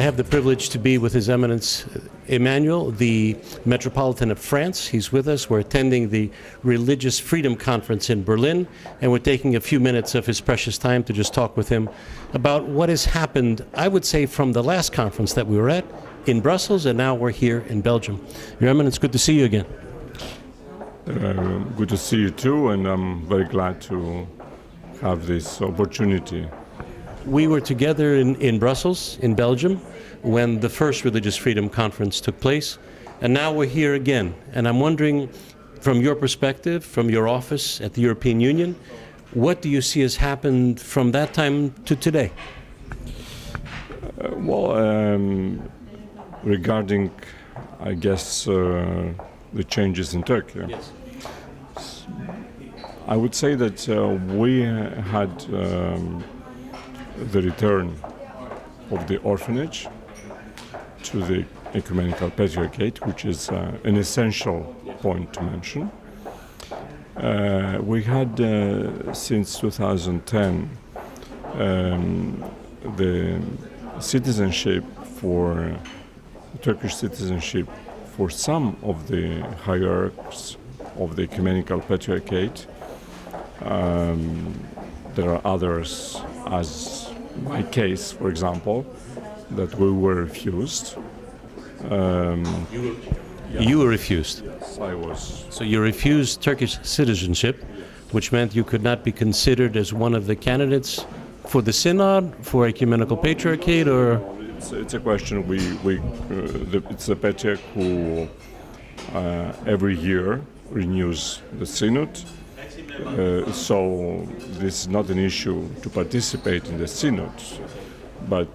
I have the privilege to be with His Eminence Emmanuel, the Metropolitan of France. He's with us. We're attending the Religious Freedom Conference in Berlin, and we're taking a few minutes of his precious time to just talk with him about what has happened, I would say, from the last conference that we were at in Brussels, and now we're here in Belgium. Your Eminence, good to see you again. Good to see you too, and I'm very glad to have this opportunity. We were together in Brussels, in Belgium, when the first Religious Freedom Conference took place, and now we're here again. And I'm wondering, from your perspective, from your office at the European Union, what do you see has happened from that time to today? Regarding, I guess, the changes in Turkey. Yes. I would say that we had the return of the orphanage to the Ecumenical Patriarchate, which is an essential point to mention. We had, since 2010, the citizenship for Turkish citizenship for some of the hierarchs of the Ecumenical Patriarchate. There are others, as my case, for example, that we were refused. You were refused? Yes, I was. So you refused Turkish citizenship, which meant you could not be considered as one of the candidates for the Synod, for Ecumenical Patriarchate, or? It's a question it's the Patriarch who every year renews the Synod. So this is not an issue to participate in the Synod, but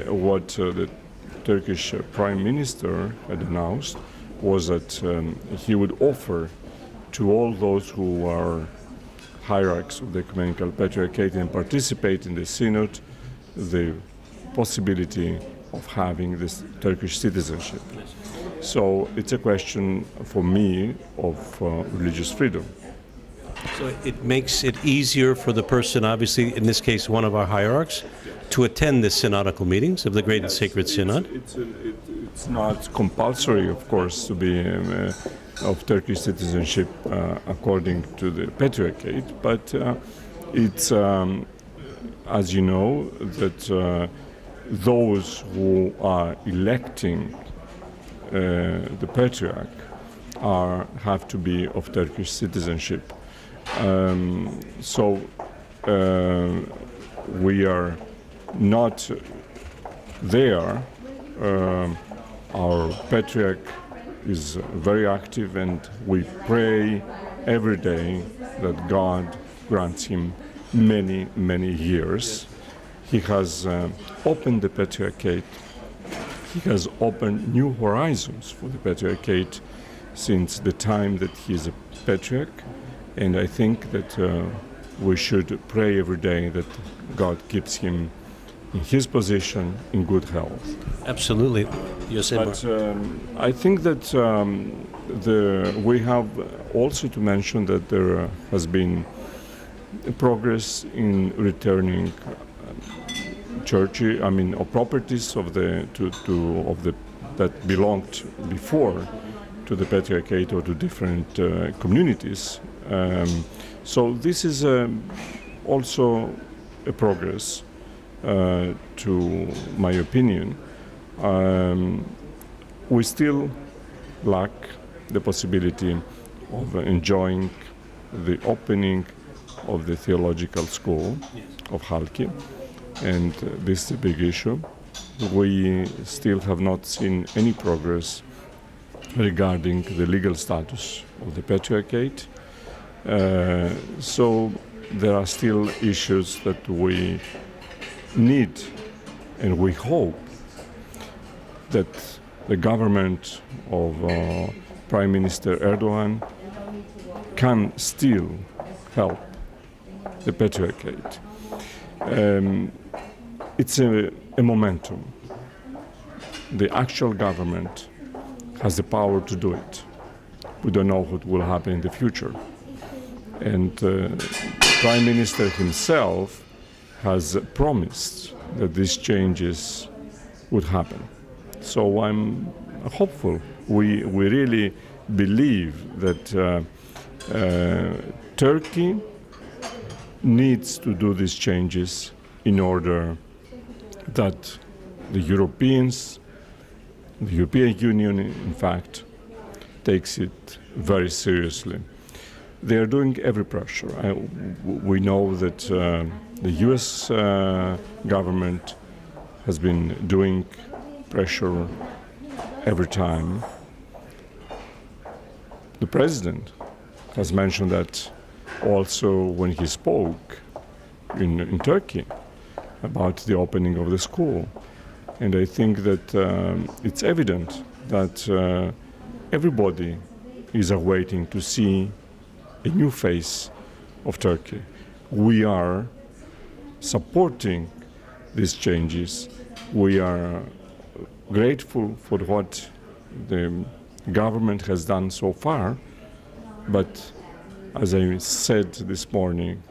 what the Turkish Prime Minister had announced was that he would offer to all those who are hierarchs of the Ecumenical Patriarchate and participate in the Synod the possibility of having this Turkish citizenship. So it's a question for me of religious freedom. So it makes it easier for the person, obviously, in this case, one of our hierarchs, to attend the synodical meetings of the Great and Sacred Synod. It's not compulsory, of course, to be of Turkish citizenship according to the Patriarchate, but it's, as you know, that those who are electing the Patriarch have to be of Turkish citizenship. So we are not there. Our Patriarch is very active, and we pray every day that God grants him many, many years. He has opened the Patriarchate. He has opened new horizons for the Patriarchate since the time that he is a Patriarch. And I think that we should pray every day that God keeps him in his position in good health. Absolutely. But I think that we have also to mention that there has been progress in returning or properties of that belonged before to the Patriarchate or to different communities. So this is also a progress, to my opinion. We still lack the possibility of enjoying the opening of the theological school of Halki, and this is a big issue. We still have not seen any progress regarding the legal status of the Patriarchate. So there are still issues that we need, and we hope that the government of Prime Minister Erdogan can still help the Patriarchate. It's a momentum. The actual government has the power to do it. We don't know what will happen in the future. And the Prime Minister himself has promised that these changes would happen. So I'm hopeful. We really believe that Turkey needs to do these changes in order that the Europeans, the European Union, in fact, takes it very seriously. They are doing every pressure. We know that the U.S. Government has been doing pressure every time. The president has mentioned that also when he spoke in Turkey about the opening of the school. And I think that it's evident that everybody is awaiting to see a new face of Turkey. We are supporting these changes. We are grateful for what the government has done so far, but as I said this morning,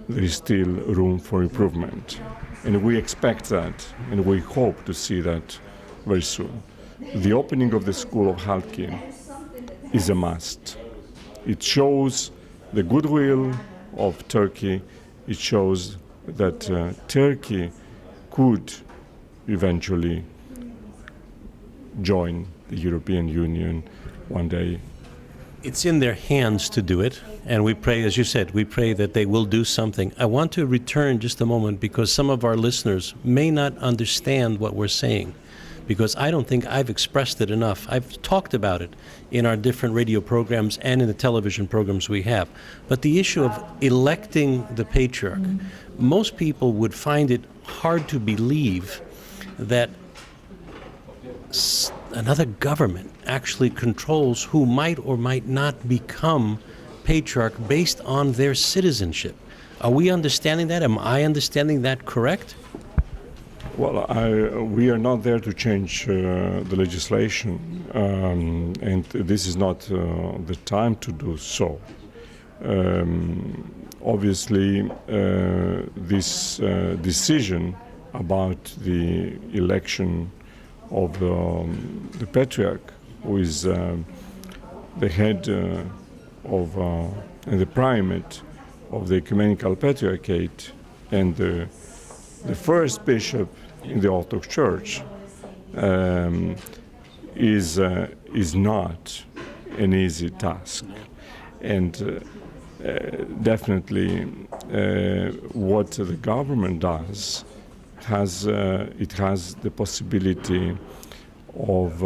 there is still room for improvement. And we expect that, and we hope to see that very soon. The opening of the School of Halki is a must. It shows the goodwill of Turkey. It shows that Turkey could eventually join the European Union one day. It's in their hands to do it, and we pray, as you said, we pray that they will do something. I want to return just a moment because some of our listeners may not understand what we're saying, because I don't think I've expressed it enough. I've talked about it in our different radio programs and in the television programs we have. But the issue of electing the patriarch, most people would find it hard to believe that another government actually controls who might or might not become patriarch based on their citizenship. Are we understanding that? Am I understanding that correct? Well, we are not there to change the legislation, and this is not the time to do so. Obviously, this decision about the election of the patriarch, who is the head of and the primate of the ecumenical patriarchate and the first bishop in the Orthodox Church, is not an easy task, and definitely what the government does has the possibility of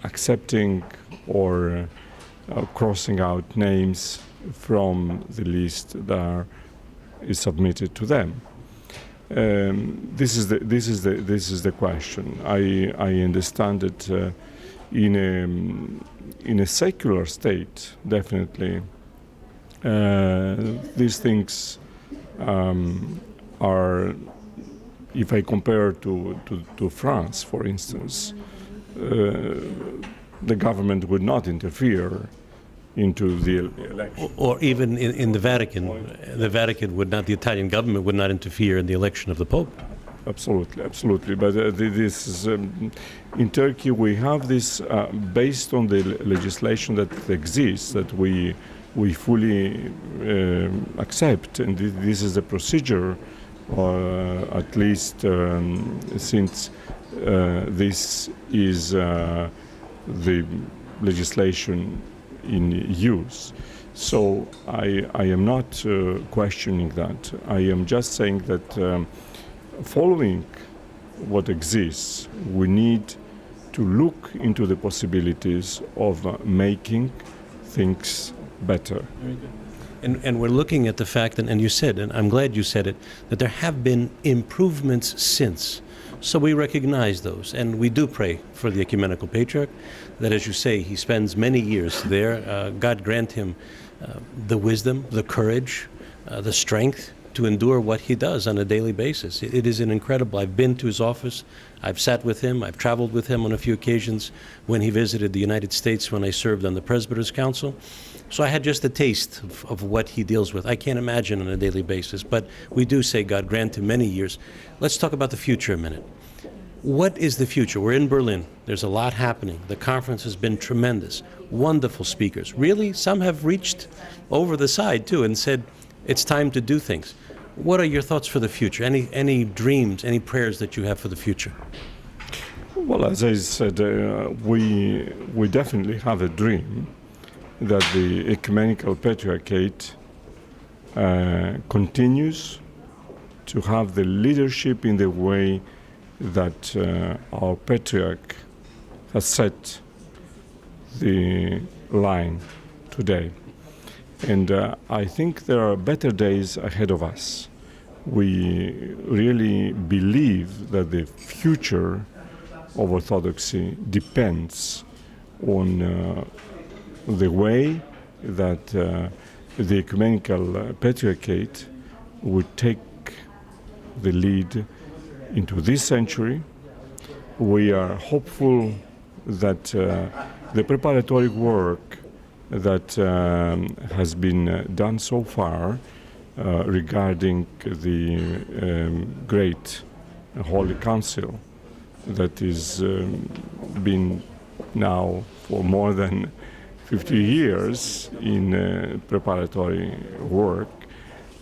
accepting or crossing out names from the list that is submitted to them. This is the question. I understand that in a secular state, definitely these things are. If I compare to France, for instance, the government would not interfere into the election. Or even in the Vatican the Italian government would not interfere in the election of the Pope. Absolutely. But this is, in Turkey we have this based on the legislation that exists, that we fully accept, and this is a procedure. At least since this is the legislation in use. So I am not questioning that. I am just saying that following what exists, we need to look into the possibilities of making things better. Very good. And we're looking at the fact, and you said, and I'm glad you said it, that there have been improvements since. So we recognize those, and we do pray for the ecumenical patriarch, that, as you say, he spends many years there. God grant him the wisdom, the courage, the strength to endure what he does on a daily basis. It is an incredible. I've been to his office. I've sat with him. I've traveled with him on a few occasions when he visited the United States when I served on the Presbyters' Council. So I had just a taste of what he deals with. I can't imagine on a daily basis, but we do say God grant him many years. Let's talk about the future a minute. What is the future? We're in Berlin. There's a lot happening. The conference has been tremendous. Wonderful speakers. Really, some have reached over the side too and said, it's time to do things. What are your thoughts for the future? Any dreams, any prayers that you have for the future? Well, as I said, we definitely have a dream that the ecumenical patriarchate continues to have the leadership in the way that our patriarch has set the line today. And I think there are better days ahead of us. We really believe that the future of Orthodoxy depends on the way that the ecumenical patriarchate would take the lead into this century. We are hopeful that the preparatory work that has been done so far regarding the Great Holy Council that is been now for more than 50 years in preparatory work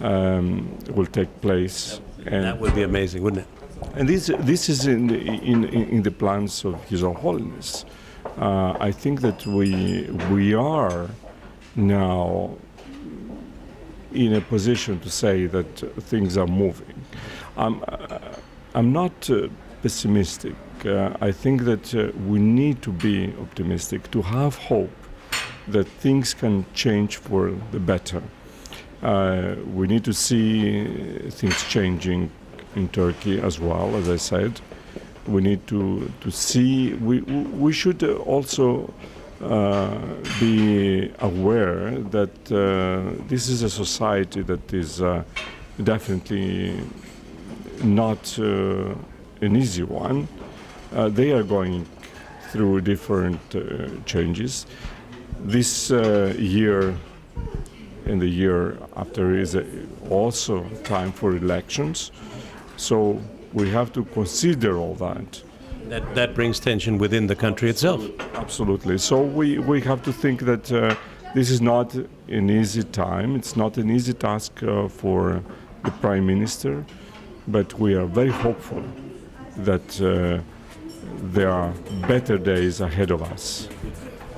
will take place. And that would be amazing, wouldn't it? And this is in the plans of His Royal Holiness. I think that we are now in a position to say that things are moving. I'm not pessimistic. I think that we need to be optimistic, to have hope that things can change for the better. We need to see things changing in Turkey as well, as I said. We need to see, we should also be aware that this is a society that is definitely not an easy one. They are going through different changes. This year and the year after is also time for elections. So we have to consider all that. That brings tension within the country itself. Absolutely. So we have to think that this is not an easy time. It's not an easy task for the Prime Minister, but we are very hopeful that there are better days ahead of us.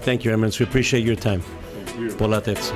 Thank you, Eminence. We appreciate your time. Thank you. Πολλά τεύξεις.